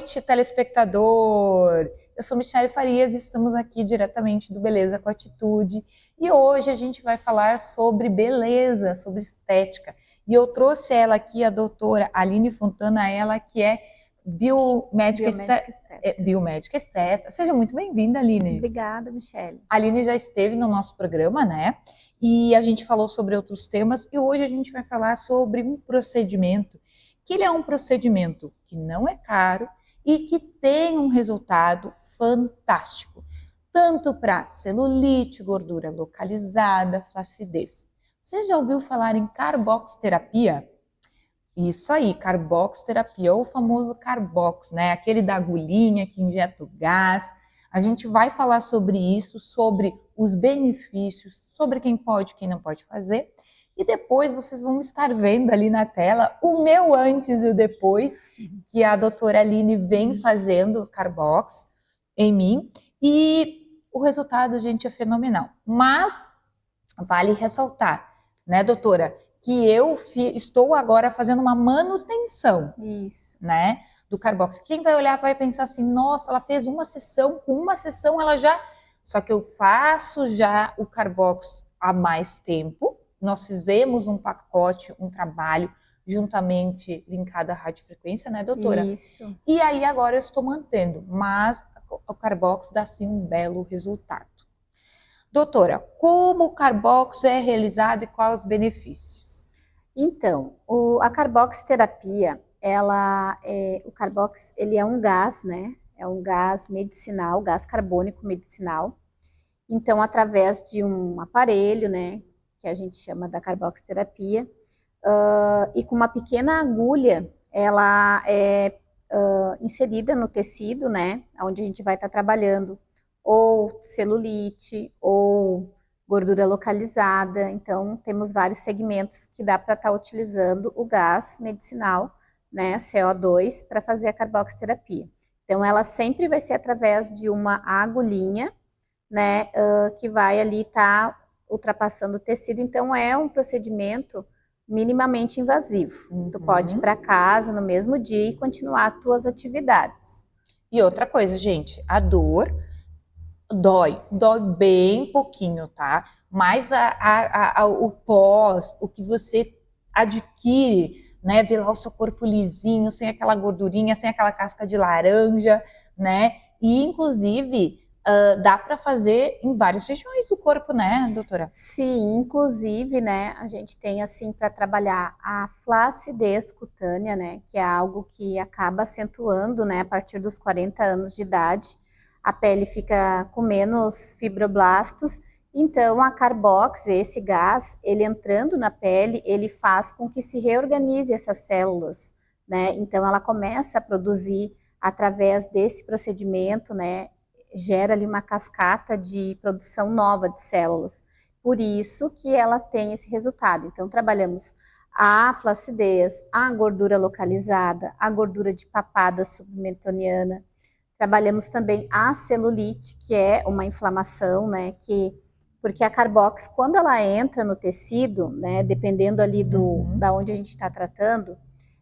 noite, telespectador! Eu sou Michele Farias e estamos aqui diretamente do Beleza com Atitude. E hoje a gente vai falar sobre beleza, sobre estética. E eu trouxe ela aqui, a doutora Aline Fontana, ela que é biomédica esteta. Seja muito bem-vinda, Aline. Obrigada, Michele. A Aline já esteve no nosso programa, né? E a gente falou sobre outros temas e hoje a gente vai falar sobre um procedimento, que ele é um procedimento que não é caro e que tem um resultado fantástico, tanto para celulite, gordura localizada, flacidez. Você já ouviu falar em carboxterapia? Isso aí, carboxterapia, ou o famoso carbox, né? Aquele da agulhinha que injeta o gás. A gente vai falar sobre isso, sobre os benefícios, sobre quem pode e quem não pode fazer. E depois vocês vão estar vendo ali na tela o meu antes e o depois, que a doutora Aline vem fazendo carbox em mim. E o resultado, gente, é fenomenal. Mas vale ressaltar, né, doutora, que eu estou agora fazendo uma manutenção, né, do carbox. Quem vai olhar vai pensar assim, nossa, ela fez uma sessão, com uma sessão ela já... Só que eu faço já o carbox há mais tempo. Nós fizemos um pacote, um trabalho juntamente linkado à radiofrequência, né, doutora? Isso. E aí agora eu estou mantendo, mas o carbox dá sim um belo resultado. Doutora, como o carbox é realizado e quais os benefícios? Então, a carboxterapia, o carbox, ele é um gás, né? É um gás medicinal, gás carbônico medicinal. Então, através de um aparelho, né, que a gente chama da carboxterapia, e com uma pequena agulha, ela é inserida no tecido, né, onde a gente vai estar trabalhando, ou celulite, ou gordura localizada. Então, temos vários segmentos que dá para estar utilizando o gás medicinal, né, CO2, para fazer a carboxterapia. Então, ela sempre vai ser através de uma agulhinha, né, que vai ali estar ultrapassando o tecido. Então, é um procedimento minimamente invasivo. Tu pode ir para casa no mesmo dia e continuar as tuas atividades. E outra coisa, gente, a dor dói bem pouquinho, tá? Mas o pós, o que você adquire, né? Ver lá o seu corpo lisinho, sem aquela gordurinha, sem aquela casca de laranja, né? E, inclusive, dá para fazer em várias regiões do corpo, né, doutora? Sim, inclusive, né, a gente tem, assim, para trabalhar a flacidez cutânea, né, que é algo que acaba acentuando, né, a partir dos 40 anos de idade. A pele fica com menos fibroblastos, então a carbox, esse gás, ele entrando na pele, ele faz com que se reorganize essas células, né, então ela começa a produzir, através desse procedimento, né, gera ali uma cascata de produção nova de células, por isso que ela tem esse resultado. Então trabalhamos a flacidez, a gordura localizada, a gordura de papada submentoniana. Trabalhamos também a celulite, que é uma inflamação, né, porque a carbox, quando ela entra no tecido, né, dependendo ali da onde a gente está tratando,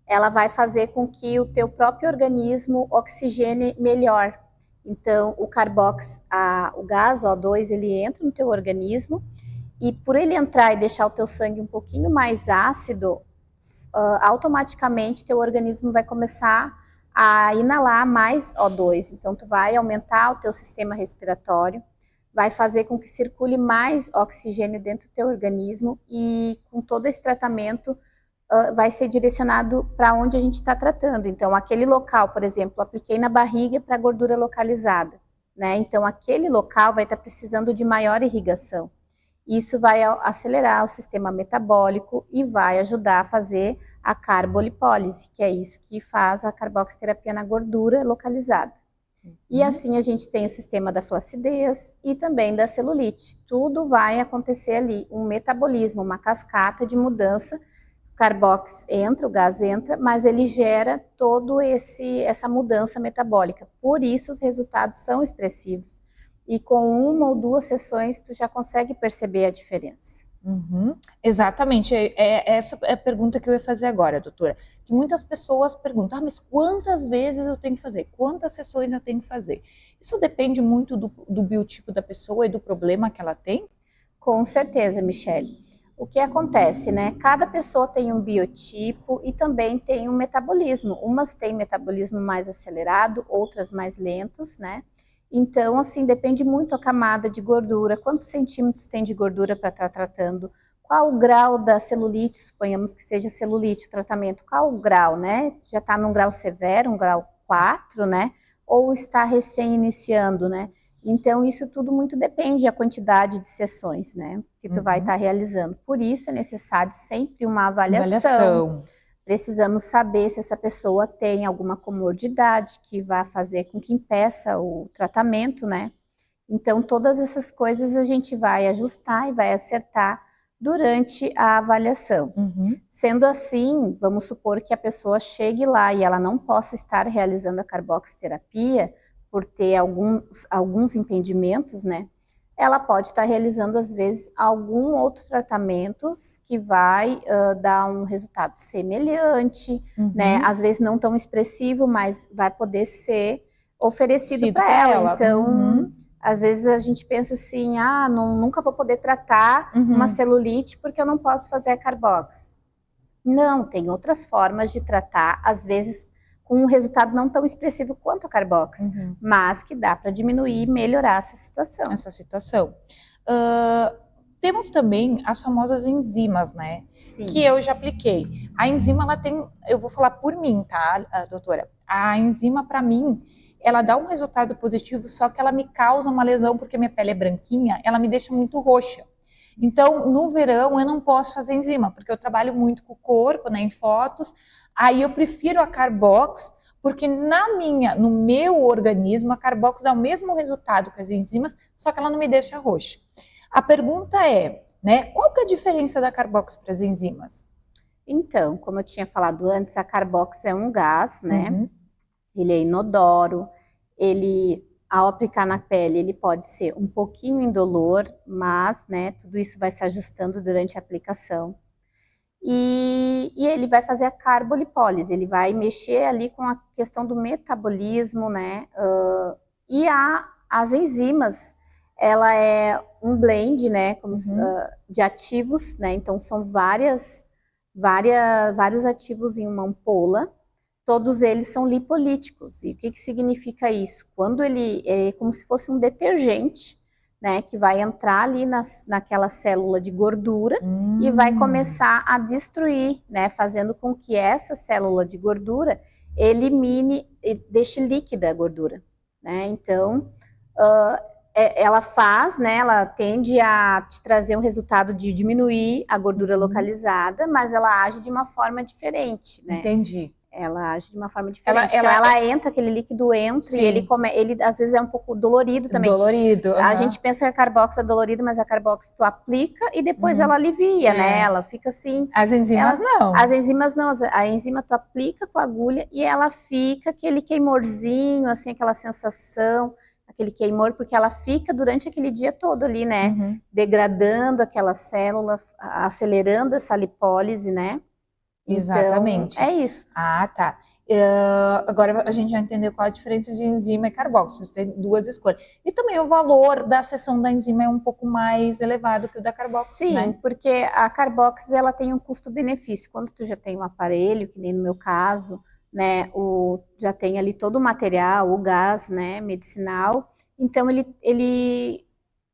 ela vai fazer com que o teu próprio organismo oxigene melhor. Então, o carbox, o gás O2, ele entra no teu organismo e por ele entrar e deixar o teu sangue um pouquinho mais ácido, automaticamente teu organismo vai começar a inalar mais O2, então tu vai aumentar o teu sistema respiratório, vai fazer com que circule mais oxigênio dentro do teu organismo e com todo esse tratamento vai ser direcionado para onde a gente está tratando. Então aquele local, por exemplo, apliquei na barriga para gordura localizada, né? Então aquele local vai estar precisando de maior irrigação. Isso vai acelerar o sistema metabólico e vai ajudar a fazer a carbolipólise, que é isso que faz a carboxterapia na gordura localizada. E assim a gente tem o sistema da flacidez e também da celulite. Tudo vai acontecer ali, um metabolismo, uma cascata de mudança. O carbox entra, o gás entra, mas ele gera todo essa mudança metabólica. Por isso os resultados são expressivos. E com uma ou duas sessões tu já consegue perceber a diferença. Exatamente, essa é a pergunta que eu ia fazer agora, doutora. Que muitas pessoas perguntam, mas quantas vezes eu tenho que fazer? Quantas sessões eu tenho que fazer? Isso depende muito do biotipo da pessoa e do problema que ela tem? Com certeza, Michele. O que acontece, né? Cada pessoa tem um biotipo e também tem um metabolismo. Umas têm metabolismo mais acelerado, outras mais lentos, né? Então, assim, depende muito a camada de gordura, quantos centímetros tem de gordura para estar tratando, qual o grau da celulite, suponhamos que seja celulite o tratamento, qual o grau, né? Já está num grau severo, um grau 4, né? Ou está recém-iniciando, né? Então, isso tudo muito depende da quantidade de sessões, né? Que tu vai estar realizando. Por isso, é necessário sempre uma avaliação. Precisamos saber se essa pessoa tem alguma comorbidade que vai fazer com que impeça o tratamento, né? Então, todas essas coisas a gente vai ajustar e vai acertar durante a avaliação. Sendo assim, vamos supor que a pessoa chegue lá e ela não possa estar realizando a carboxiterapia por ter alguns impedimentos, né? Ela pode estar realizando, às vezes, algum outro tratamento que vai dar um resultado semelhante, né? Às vezes não tão expressivo, mas vai poder ser oferecido para ela. Então, às vezes a gente pensa assim, nunca vou poder tratar uma celulite porque eu não posso fazer a carbox. Não, tem outras formas de tratar, às vezes com um resultado não tão expressivo quanto a carbox, mas que dá para diminuir e melhorar essa situação. Temos também as famosas enzimas, né? Sim. Que eu já apliquei. A enzima, ela tem, eu vou falar por mim, tá, doutora? A enzima, para mim, ela dá um resultado positivo, só que ela me causa uma lesão, porque minha pele é branquinha, ela me deixa muito roxa. Então, no verão, eu não posso fazer enzima, porque eu trabalho muito com o corpo, né, em fotos. Aí eu prefiro a carbox, porque no meu organismo, a carbox dá o mesmo resultado que as enzimas, só que ela não me deixa roxa. A pergunta é, né, qual que é a diferença da carbox para as enzimas? Então, como eu tinha falado antes, a carbox é um gás, né? Ele é inodoro, ele, ao aplicar na pele, ele pode ser um pouquinho indolor, mas, né, tudo isso vai se ajustando durante a aplicação. E ele vai fazer a carbolipólise, ele vai mexer ali com a questão do metabolismo, né? E as enzimas, ela é um blend, né, de ativos, né? Então são vários ativos em uma ampola. Todos eles são lipolíticos. E o que significa isso? Quando ele é como se fosse um detergente, né, que vai entrar ali naquela célula de gordura e vai começar a destruir, né, fazendo com que essa célula de gordura elimine e deixe líquida a gordura, né? Então, ela faz, né, ela tende a te trazer um resultado de diminuir a gordura localizada, mas ela age de uma forma diferente, né? Entendi. Ela age de uma forma diferente. Então ela entra, aquele líquido entra. Sim. E ele às vezes é um pouco dolorido também. Dolorido. A gente pensa que a carbox é dolorida, mas a carbox tu aplica e depois ela alivia, né? Ela fica assim. As enzimas não. As enzimas não. A enzima tu aplica com a agulha e ela fica aquele queimorzinho, assim, aquela sensação, aquele queimor, porque ela fica durante aquele dia todo ali, né? Degradando aquela célula, acelerando essa lipólise, né? Exatamente. Então, é isso. Ah, tá. Agora a gente já entendeu qual a diferença de enzima e carbox. Você tem duas escolhas. E também o valor da seção da enzima é um pouco mais elevado que o da carbox, sim, né? Porque a carbox ela tem um custo-benefício. Quando tu já tem um aparelho, que nem no meu caso, né, já tem ali todo o material, o gás, né, medicinal. Então ele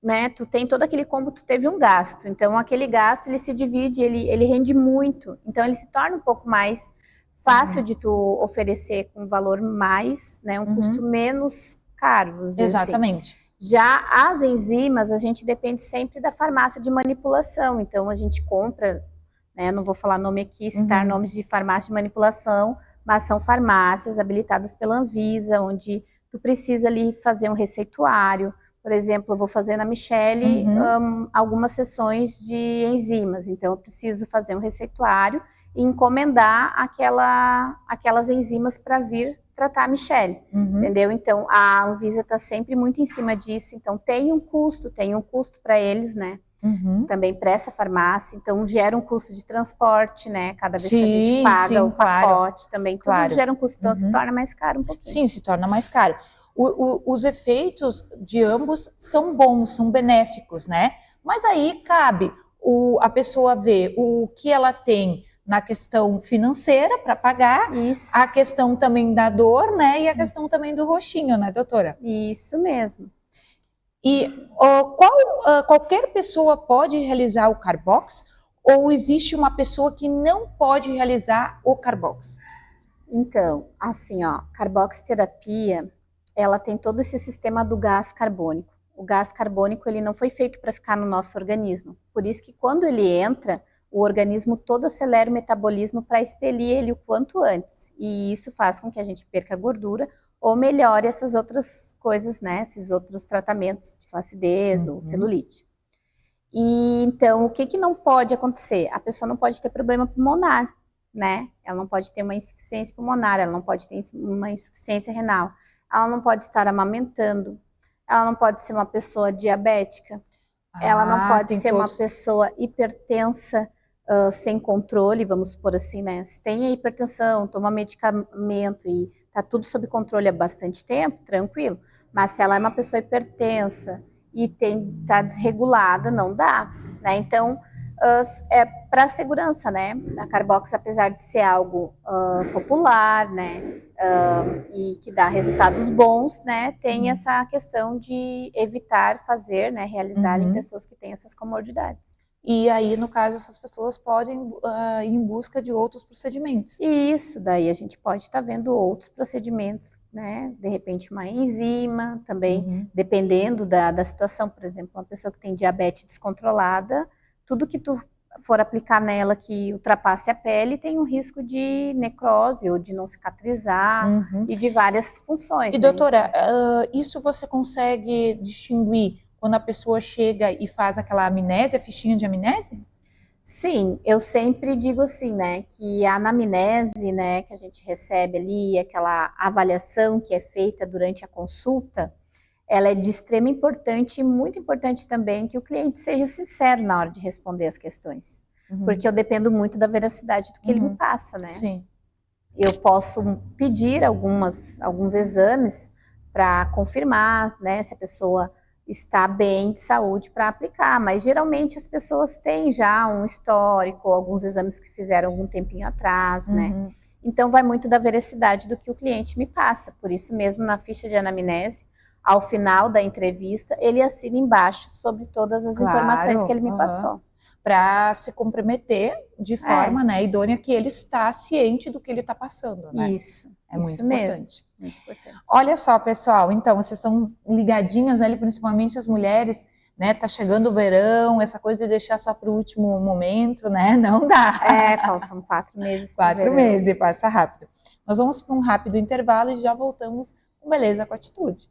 né, tu tem todo aquele combo, tu teve um gasto. Então aquele gasto ele se divide, ele rende muito. Então ele se torna um pouco mais fácil de tu oferecer com um valor mais, né, um custo menos caro, vamos dizer Exatamente. Assim. Já as enzimas, a gente depende sempre da farmácia de manipulação. Então a gente compra, né, não vou falar nome aqui, citar nomes de farmácia de manipulação, mas são farmácias habilitadas pela Anvisa, onde tu precisa ali fazer um receituário. Por exemplo, eu vou fazer na Michele algumas sessões de enzimas, então eu preciso fazer um receituário e encomendar aquelas enzimas para vir tratar a Michele, entendeu? Então a Anvisa está sempre muito em cima disso, então tem um custo para eles, né? também para essa farmácia, então gera um custo de transporte, né? Cada vez que a gente Sim, paga sim, o claro. pacote também, tudo Claro. gera um custo, então se torna mais caro um pouquinho. Sim, se torna mais caro. Os efeitos de ambos são bons, são benéficos, né? Mas aí cabe a pessoa ver o que ela tem na questão financeira para pagar, Isso. a questão também da dor, né? E a questão Isso. também do roxinho, né, doutora? Isso mesmo. E qualquer pessoa pode realizar o Carbox ou existe uma pessoa que não pode realizar o Carbox? Então, assim, ó, carboxterapia, ela tem todo esse sistema do gás carbônico. O gás carbônico, ele não foi feito para ficar no nosso organismo. Por isso que quando ele entra, o organismo todo acelera o metabolismo para expelir ele o quanto antes. E isso faz com que a gente perca gordura ou melhore essas outras coisas, né? Esses outros tratamentos de flacidez ou celulite. E então, o que não pode acontecer? A pessoa não pode ter problema pulmonar, né? Ela não pode ter uma insuficiência pulmonar, ela não pode ter uma insuficiência renal, ela não pode estar amamentando, ela não pode ser uma pessoa diabética, ela não pode ser uma pessoa hipertensa, sem controle, vamos supor assim, né? Se tem a hipertensão, toma medicamento e tá tudo sob controle há bastante tempo, tranquilo. Mas se ela é uma pessoa hipertensa e tá desregulada, não dá, né? Então, é para segurança, né? A Carbox, apesar de ser algo popular, né? E que dá resultados bons, né? Tem essa questão de evitar fazer, né? Realizar em pessoas que têm essas comorbidades. E aí, no caso, essas pessoas podem ir em busca de outros procedimentos. Isso, daí a gente pode estar vendo outros procedimentos, né? De repente uma enzima também, dependendo da situação. Por exemplo, uma pessoa que tem diabetes descontrolada, tudo que tu for aplicar nela que ultrapasse a pele tem um risco de necrose ou de não cicatrizar e de várias funções. E, né? doutora, isso você consegue distinguir quando a pessoa chega e faz aquela amnésia, fichinha de amnésia? Sim, eu sempre digo assim, né, que a anamnese, né, que a gente recebe ali, aquela avaliação que é feita durante a consulta, ela é de extrema importância e muito importante também que o cliente seja sincero na hora de responder as questões, porque eu dependo muito da veracidade do que ele me passa, né? Sim. Eu posso pedir alguns exames para confirmar, né, se a pessoa está bem de saúde para aplicar, mas geralmente as pessoas têm já um histórico, alguns exames que fizeram algum tempinho atrás, né? Então vai muito da veracidade do que o cliente me passa, por isso mesmo na ficha de anamnese, ao final da entrevista, ele assina embaixo sobre todas as informações que ele me passou. Para se comprometer de forma né, idônea que ele está ciente do que ele está passando, né? Isso, é muito isso importante. Mesmo, muito importante. Olha só, pessoal, então vocês estão ligadinhas ali, principalmente as mulheres, né? Tá chegando o verão, essa coisa de deixar só para o último momento, né? Não dá. Faltam 4 meses. 4 meses, passa rápido. Nós vamos para um rápido intervalo e já voltamos com Beleza com Atitude.